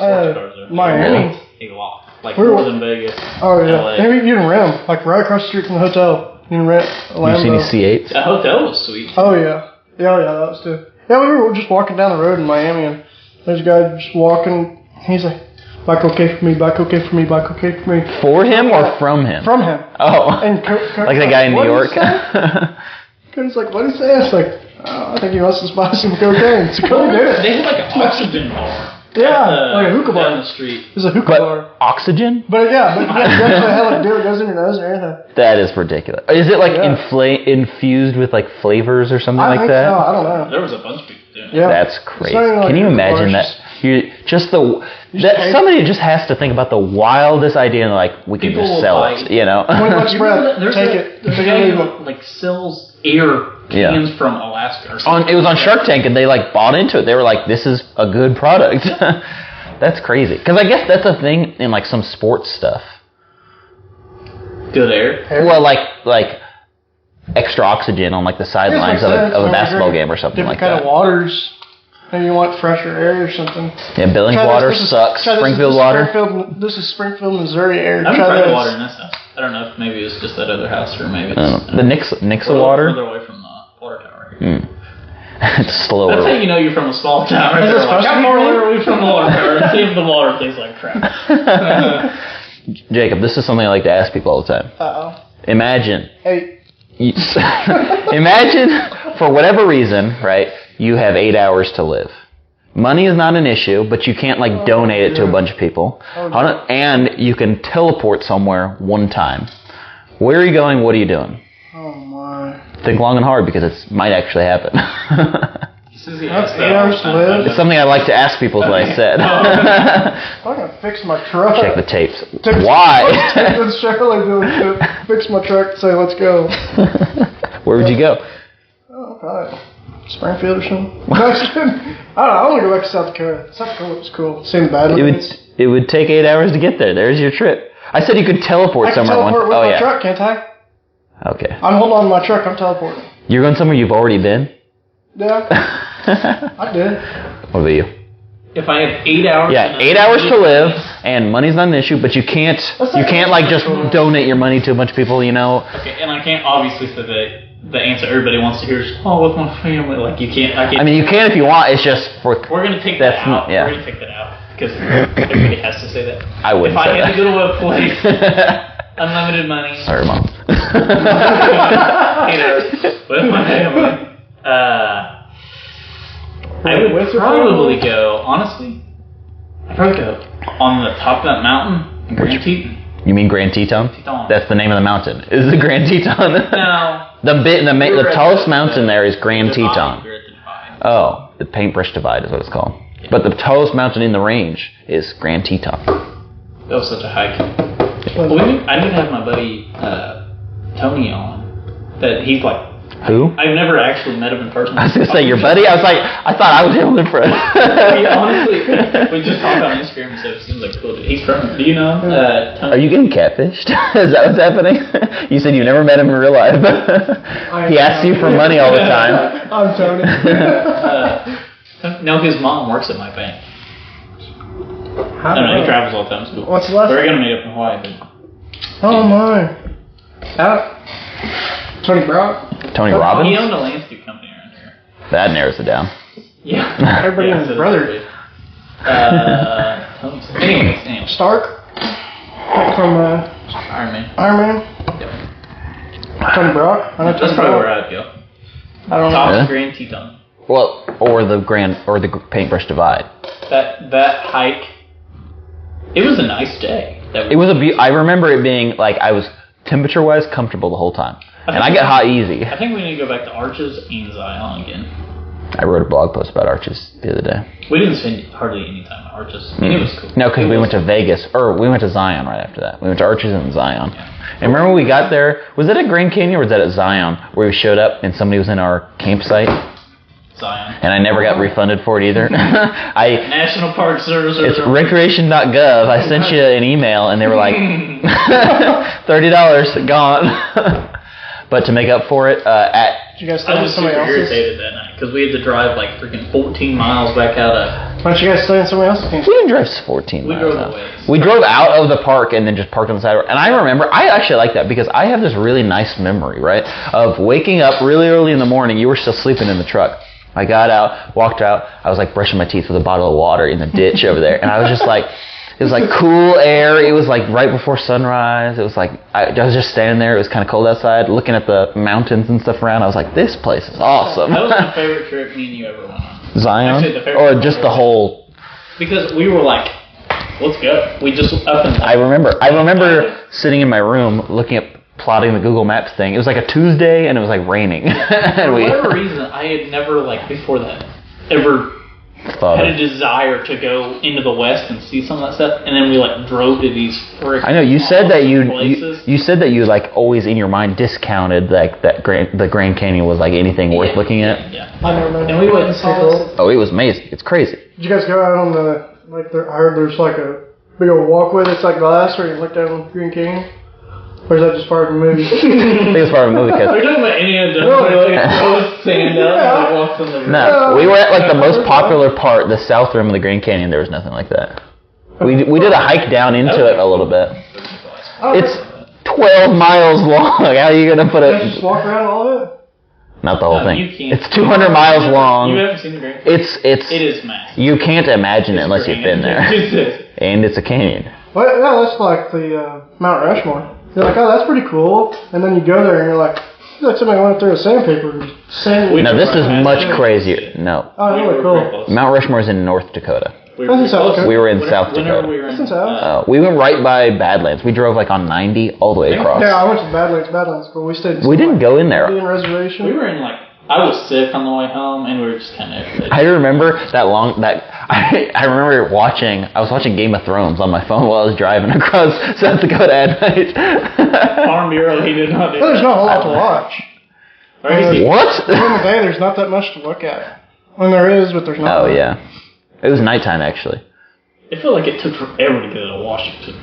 Miami. A lot. Like We were- more than Vegas. Oh yeah, LA. and you can rent 'em, like right across the street from the hotel. You can rent a You see any Lambo. C8s? That hotel was sweet. Oh yeah, that was too. Yeah, we were just walking down the road in Miami, and there's a guy just walking. He's like, "Bike okay for me, bike okay for me, bike okay for me." For him or from him? From him. Oh. And Like the guy in New York? Cody's like, "What did he say?" It's like, "Oh, I think he wants to buy some cocaine." So Cody did it. They had like an oxygen bar. Yeah, like a hookah bar. Down the street. There's a hookah But bar. oxygen? But you actually have like deal that goes in your nose and everything. That is ridiculous. Is it like Yeah. infused with like flavors or something I like think that? so. I don't know. There was a bunch of people doing it. Yeah. That's crazy. It's not even like Can you hookah imagine bars, that? You just somebody just has to think about the wildest idea and like we can People just will sell buy- it, you know? 20 bucks You spread. remember that? Take it. There's a Take guy it. who like sells air cans from Alaska or something. It was on Shark Tank and they like bought into it. They were like, "This is a good product." That's crazy. Because I guess that's a thing in like some sports stuff. Good air. Well, like extra oxygen on like the sidelines of a basketball game or something Different like kind that. of waters. Maybe you want fresher air or something. Yeah, Billings Try this. water This is- sucks. try this. Springfield This is water. This is Springfield, Missouri air. I've Try tried the this. water in this house. I don't know if maybe it was just that other house or maybe it's The Nixa we're water. further away from the water tower here. It's slower. That's how you know you're from a small town. Right Is it there. Like, supposed to how be far green? away are we from the water tower? And see if the water tastes like crap. Jacob, this is something I like to ask people all the time. Uh-oh. Imagine, Hey. imagine for whatever reason, right? You have 8 hours to live. Money is not an issue, but you can't like donate it to a bunch of people. And you can teleport somewhere one time. Where are you going? What are you doing? Oh my. Think long and hard because it might actually happen. That's 8 hours to live. It's something I like to ask people, is what I said. I'm gonna fix my truck. Check the tapes. Take Why? With Shirley doing to fix my truck and say, let's go. Where would you go? Oh, probably Springfield or something. No, I don't know. I want to go back to South Dakota. South Dakota was cool. Same bad It would take 8 hours to get there. There's your trip. I said you could teleport I can somewhere. teleport with Oh my yeah. truck, can't I? Okay. I'm holding on to my truck. I'm teleporting. You're going somewhere you've already been? Yeah, I did. What about you? If I have 8 hours. Yeah, 8 hours to live, and money's not an issue, but you can't like just donate your money to a bunch of people, you know. Okay, and I can't obviously say that the answer everybody wants to hear is, "Oh, with my family." Like you can't. I mean, you can if you want. It's just for. We're gonna take that That's out. yeah. We're gonna take that out because everybody has to say that. I wouldn't If I say had that. to go to a place, unlimited money. Sorry, Mom. 8 hours with my family. I would With your probably go. Honestly, I'd probably go on the top of that mountain in Grand Teton. You mean Grand Teton? Teton. That's the name of the mountain. Is it Grand Teton? No. The tallest mountain there is Grand Teton. We're at the divide. Oh, the Paintbrush Divide is what it's called. But the tallest mountain in the range is Grand Teton. That was such a hike. Well, I need to have my buddy Tony on. That he's like Who? I've never actually met him in person. I was gonna say your buddy. I was like, I thought I was your only friend. Honestly, we just talk on Instagram, so it seems like cool. He's from. Do you know him? Are you getting catfished? Is that what's happening? You said you never met him in real life. He asks you for money all the time. I'm Tony. No, his mom works at my bank. I No, he travels all the time. It's cool. What's the last? We were gonna meet up in Hawaii, but Oh my. Tony Brock. Tony he Robbins? owned a landscape company around here. That narrows it down. Yeah. Everybody and his so brother. Anyways. Stark. From Iron Man. Iron Man. Yep. Tony Brock. I know That's Tony probably where Brock. I'd go. I don't know. Top Yeah. Grand Teton. Well, or the paintbrush divide. That hike. It was a nice day. It was I remember it being like I was temperature-wise comfortable the whole time, and I get hot easy. I think we need to go back to Arches and Zion again. I wrote a blog post about Arches the other day. We didn't spend hardly any time at Arches. And it was cool. No, because we went to Vegas, or we went to Zion right after that. We went to Arches and Zion. And remember when we got there, was that at Grand Canyon or was that at Zion, where we showed up and somebody was in our campsite? Zion. And I never got refunded for it either. National Park Service. It's recreation.gov. I sent you an email and they were like, $30 gone. But to make up for it, Did you guys stay I with was somebody super else's? irritated that night because we had to drive like freaking 14 miles back out of. Why don't you guys stay in somebody else's camp? we didn't drive 14 We miles. drove out. away. We drove out of the park and then just parked on the side. And I remember, I actually like that because I have this really nice memory, right, of waking up really early in the morning. You were still sleeping in the truck. I got out, walked out. I was like brushing my teeth with a bottle of water in the ditch over there, and I was just like, it was like cool air. It was like right before sunrise. It was like I was just standing there. It was kind of cold outside, looking at the mountains and stuff around. I was like, this place is awesome. That was my favorite trip me and you ever went on. Zion, Actually, the favorite or just the whole. Because we were like, let's go. We just up and I remember sitting in my room looking at plotting the Google Maps thing. It was like a Tuesday and it was like raining. For whatever reason, I had never like before that ever had a desire to go into the West and see some of that stuff, and then we like drove to these freaking I know you said that places. you said that you like always in your mind discounted like the Grand Canyon was like anything worth looking at. Yeah. I never know. And we went and That's saw cool. this. Oh, it was amazing. It's crazy. Did you guys go out on the, like, there, I heard there's like a big old walkway that's like glass where you look down on Green Canyon? Or is that just part of the movie? I think it's part of the movie Are you because talking about Indiana Jones? Where he like throws sand up and like walks on the river? no, we were at like the most popular part, the south rim of the Grand Canyon. There was nothing like that. We did a hike down into it a little bit. It's 12 miles long. How are you gonna put You just it? walk around all of it? Not the whole thing. You can't. It's 200 miles You long. haven't seen the Grand It is massive. you can't imagine it unless you've been there. And it's a canyon. Well, yeah, that's like the Mount Rushmore. You're like, oh, that's pretty cool. And then you go there and you're like, it's like somebody went through a sandpaper and sand. No, this is much crazier. No. Oh, really cool. Mount Rushmore is in North Dakota. We That's in South Dakota. We were in South Dakota. We were in, That's in South. We went right by Badlands. We drove like on 90 all the way across. Yeah, I went to Badlands. Badlands, but we stayed in We didn't go in there. Indian reservation. we were in like, I was sick on the way home, and we were just kind of. I remember I remember I was watching Game of Thrones on my phone while I was driving across South Dakota at night. Farm Bureau, he did not do Well, there's that. not a whole lot to watch. What? During the day, there's not that much to look at. When there is, but there's not. Oh yeah. It was nighttime actually. It felt like it took forever to get out of Washington.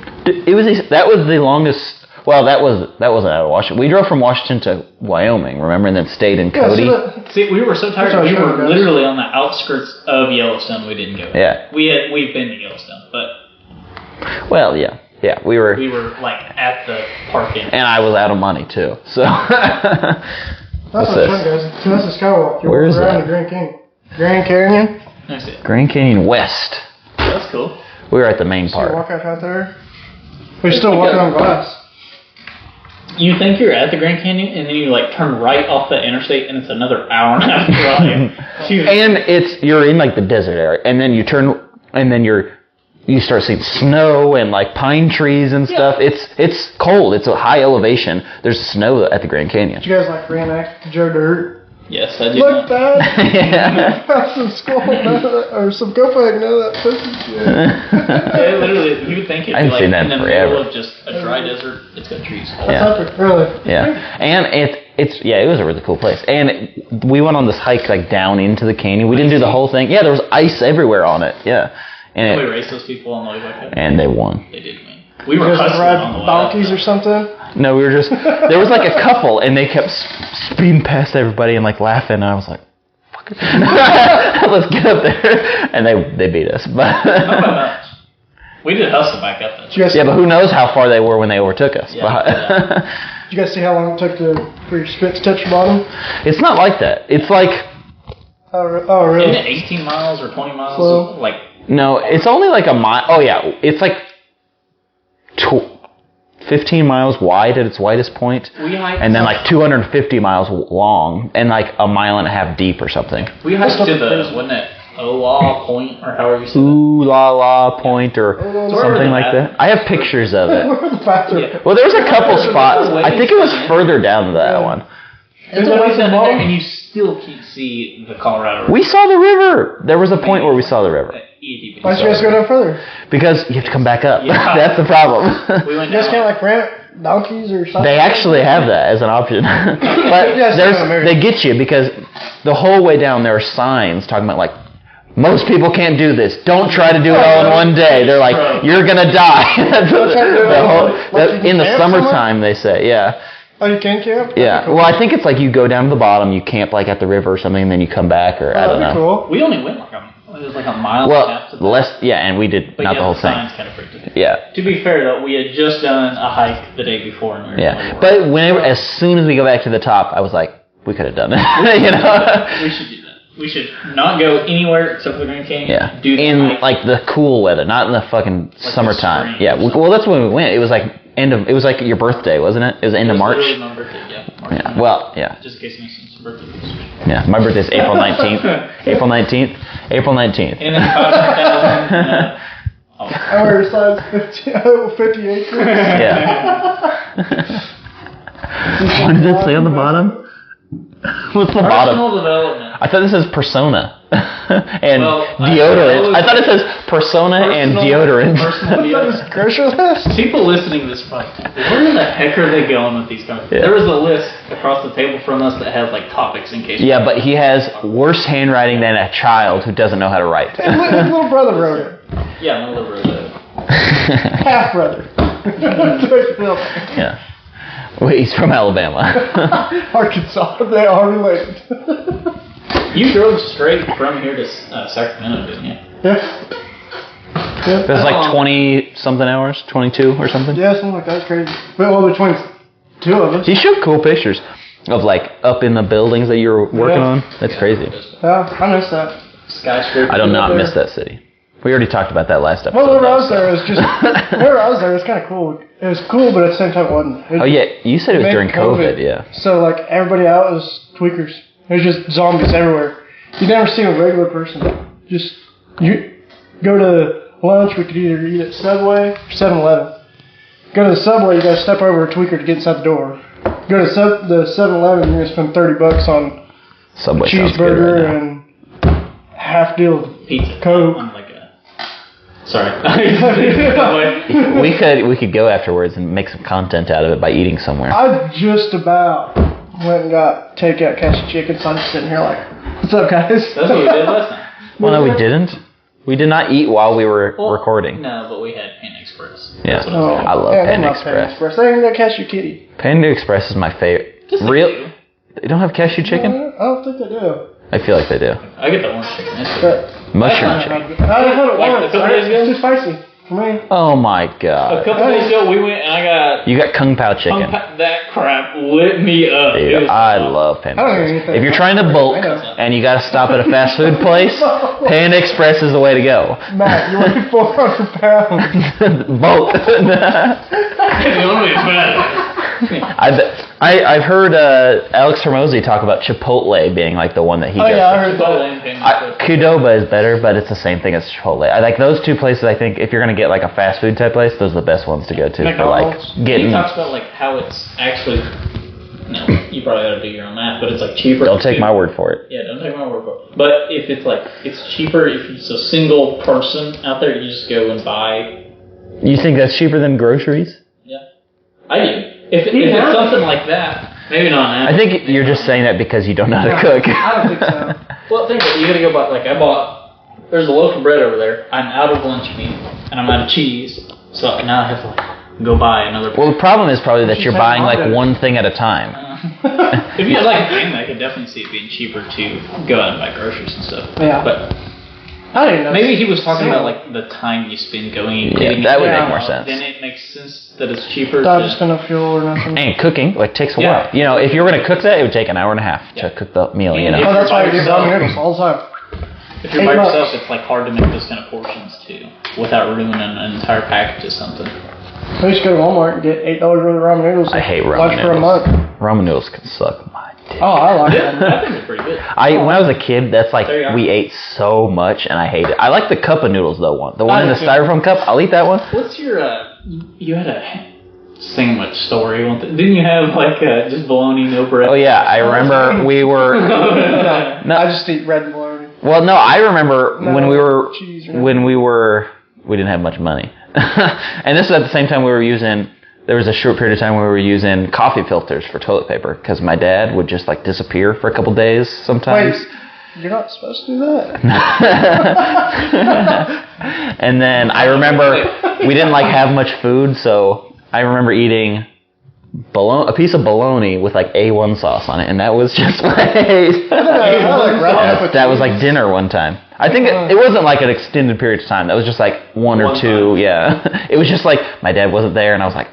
That was the longest. Well, that wasn't out of Washington. We drove from Washington to Wyoming, remember, and then stayed in Yeah, Cody. See, we were so tired. That's We how were it goes. literally on the outskirts of Yellowstone. We didn't go. Yeah. We've been to Yellowstone, but Well, yeah, we were, we were like at the park end. and I was out of money too. So. That's What's what's this? fun, guys. See, that's a skywalk. You Where walk is around that? the Grand Canyon. Grand Canyon. That's it. Grand Canyon West. That's cool. We were at the main So you part. walk out there. We're still walking on glass. You think you're at the Grand Canyon, and then you like turn right off the interstate, and it's another hour and a half drive. Dude, And you're in like the desert area, and then you turn, and then you start seeing snow and like pine trees and stuff. It's cold. It's a high elevation. There's snow at the Grand Canyon. Did you guys like reenact Joe Dirt? yes, I did. Look, not. Dad. Yeah. Have some skull, or some go bag, none of that pussy shit. Yeah, literally, you would think it'd I be haven't like seen that in the forever. middle of just a dry desert. It's got trees. Yeah. Really? Yeah, and it was a really cool place. And we went on this hike like down into the canyon. We didn't do the whole thing. Yeah, there was ice everywhere on it. Yeah. And we raced those people on the way back up. And they won. They did win. We were You guys hustling on the ride way donkeys up. or something? No, we were just, there was like a couple and they kept speeding past everybody and like laughing. And I was like, fuck it. Let's get up there. And they beat us. But Not by much. We did hustle back up Did you guys, yeah, but who knows how far they were when they overtook us. Yeah, did you guys see how long it took for your spit to touch the bottom? It's not like that. It's like, Oh, Isn't really? it 18 miles or 20 miles? Slow. Like, no, it's only like a mile. Oh yeah, it's like 15 miles wide at its widest point. we hiked. And then like 250 miles long and like a mile and a half deep or something. We hiked to the, wasn't it Ola Point or however you say that? Ooh la la point or wherever something the like that. bathroom- I have pictures of it. Where the bathroom? Yeah. Well, there was a couple There's a spots. little I think it was ways further down to that one. It's Isn't a that ways down the there, bottom? and you still can't see the Colorado River. We saw the river. There was a point where we saw the river. Why did you guys go down further? Because you have to come back up. Yeah. That's the problem. We went You guys down. can't like rent donkeys or something? They actually have that as an option. But Yes, there's, American. they get you because the whole way down there are signs talking about like, most people can't do this. Don't try to do it all in one day. They're like, you're gonna die. That's what try to do it the all whole- in- like you in the camp summertime, they say, yeah. Oh, you can camp? Yeah. Well, I think it's like you go down to the bottom, you camp like at the river or something, and then you come back, or I don't That'd be know. cool. We only went like it was like a mile and a Well, half to the less, yeah, and we did but not yeah, the whole thing. signs kind of freaked us out. Yeah. To be fair though, we had just done a hike the day before and we were Yeah. like, But whenever, as soon as we go back to the top, I was like, we could have done it. You know? we should do that. We should not go anywhere except for the Grand Canyon. Yeah. Do the In hike. like the cool weather, not in the fucking the summertime. spring Yeah. or something. Well, that's when we went. It was like it was like your birthday, wasn't it? It was end It of was March. literally my birthday, yeah. March Yeah. 9th. Well, yeah. Just in case you missed some birthday wishes. Yeah. My birthday's April 19th. April 19th. April 19th. And then 500,000. I wear a size 58. Yeah. What did it say on the bottom? What's the bottom? Personal development. I thought this says persona and Well, deodorant. I thought it says persona and deodorant. Personal deodorant. Grocery list? People listening to this podcast, where the heck are they going with these comments? Yeah. There was a list across the table from us that has like topics in case. Yeah, but he has worse handwriting than a child who doesn't know how to write. His little brother wrote it. Yeah, my little brother. Half brother. Yeah. Well, he's from Alabama. Arkansas. They are related. You drove straight from here to Sacramento, didn't you? Yeah. It was like 20 something hours, 22 or something. Yeah, something like that. That's crazy. But well, between two of us. He showed cool pictures of like up in the buildings that you were working Yeah. on. That's crazy. Yeah, I missed that. Skyscraper. I do not there. miss that city. We already talked about that last episode. Well, whenever I though, was there, it was just. Whenever I was there, it was kind of cool. It was cool, but at the same time, it wasn't. Oh yeah, you said it was made during COVID. Yeah. So like everybody out was tweakers. There's just zombies everywhere. You never see a regular person. Just you go to lunch. We could either eat at Subway or 7-Eleven. Go to the Subway, you gotta step over a tweaker to get inside the door. Go to the 7-Eleven, you're gonna spend $30 on Subway sounds good cheeseburger right now. and half deal of Pizza. Coke. I'm like a. Sorry. We could go afterwards and make some content out of it by eating somewhere. I just about went and got takeout cashew chicken, so I'm just sitting here like, what's up, guys? That's what we did last time. Well, no, we didn't. We did not eat while we were Well, recording. No, but we had Panda Express. Yeah. That's what I'm saying. I love yeah, Panda they love Express. They even got cashew kitty. Panda Express is my favorite. Just Real? like you. They don't have cashew chicken? I don't think they do. I feel like they do. I get the orange chicken. It's good. But Mushroom I chicken. I had it Like once. a couple days ago? It's too spicy for me. Oh my A god. couple days ago, we went and I got You got Kung Pao chicken. that crap lit me up. It Dude, was I love Panda I don't Express. even think If you're trying to bulk I know. and you gotta stop at a fast food place, Panda Express is the way to go. Matt, you weigh 400 pounds. Bulk. the only way to put it. I've heard Alex Hormozy talk about Chipotle being like the one that he Oh goes yeah, I to. heard that. Qdoba is better, but it's the same thing as Chipotle. I like those two places. I think if you're gonna get like a fast food type place, those are the best ones to go to for like McDonald's. He getting. talks about like how it's actually. No, you probably gotta do your own math, but it's like cheaper. Don't take my word for it. Yeah, don't take my word for it. But if it's like it's cheaper if it's a single person out there, you just go and buy. You think that's cheaper than groceries? Yeah, I do. If it's something like that, Maybe not now. I think you're just saying that because you don't know how to cook. I don't think so. Well, think about it. You gotta go buy, like, there's a loaf of bread over there. I'm out of lunch meat, and I'm out of cheese. So now I have to, like, go buy another. Well, the problem is probably that you're buying like one thing at a time. If you had like a family, I could definitely see it being cheaper to go out and buy groceries and stuff. Yeah. But I don't even know. maybe he was talking about like the time you spend going and getting that would it. make more sense. Then it makes sense that it's cheaper. Not just enough fuel or nothing. And cooking like takes a Yeah. while. You know, if you were gonna cook that, it would take an hour and a half to cook the meal. You know. Oh, that's why I do ramen noodles all the time. If you're by yourself, it's like hard to make those kind of portions too, without ruining an entire package of something. I used to go to Walmart and get $8 worth of ramen noodles. I hate ramen Lunch for a noodles. month. Ramen noodles can suck my dick. Oh, I like I them. think it's pretty good. When I was a kid, that's like There you are. we ate so much, and I hate it. I like the cup of noodles though. The one in the do too. styrofoam cup. I'll eat that one. What's your you had a sandwich story? Didn't you have like just bologna, no bread? Oh yeah, I remember we were. No, I just eat red bologna. Well, no, I remember No when we were cheese or we didn't have much money, and this was at the same time we were using. There was a short period of time where we were using coffee filters for toilet paper because my dad would just like disappear for a couple days sometimes. Wait, you're not supposed to do that. And then I remember we didn't like have much food, so I remember eating a piece of bologna with like A1 sauce on it, and that was just like that was like dinner one time. I think it wasn't like an extended period of time. That was just like one or two. Yeah, it was just like my dad wasn't there, and I was like,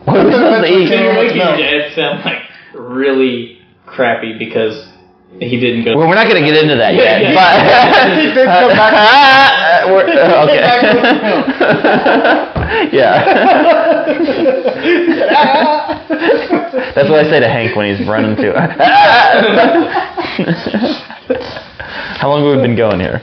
what are we supposed to eat? You're making your dad sound like really crappy because he didn't go. Well, we're not going to get into that yet. yeah. But He did come back. okay. Yeah. That's what I say to Hank when he's running too. How long have we been going here?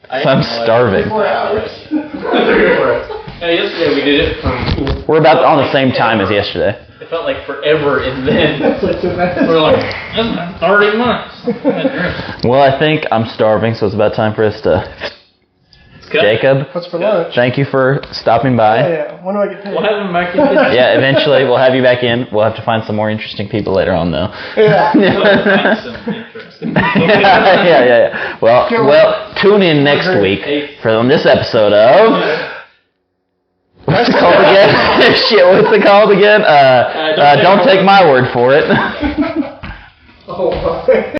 I'm starving. 4 hours. Yeah, yesterday we did it. We're about on the same time as yesterday. It felt like forever, and then we're like, that's been 30 months. Well, I think I'm starving, so it's about time for us to. Jacob, What's for lunch? thank you for stopping by. Yeah. When do I get paid? We'll have him back in. Yeah, eventually we'll have you back in. We'll have to find some more interesting people later on, though. Yeah. Yeah. Well, tune in next week for on this episode of. What's it called again? Shit, what's it called again? Don't take my word for it. Oh,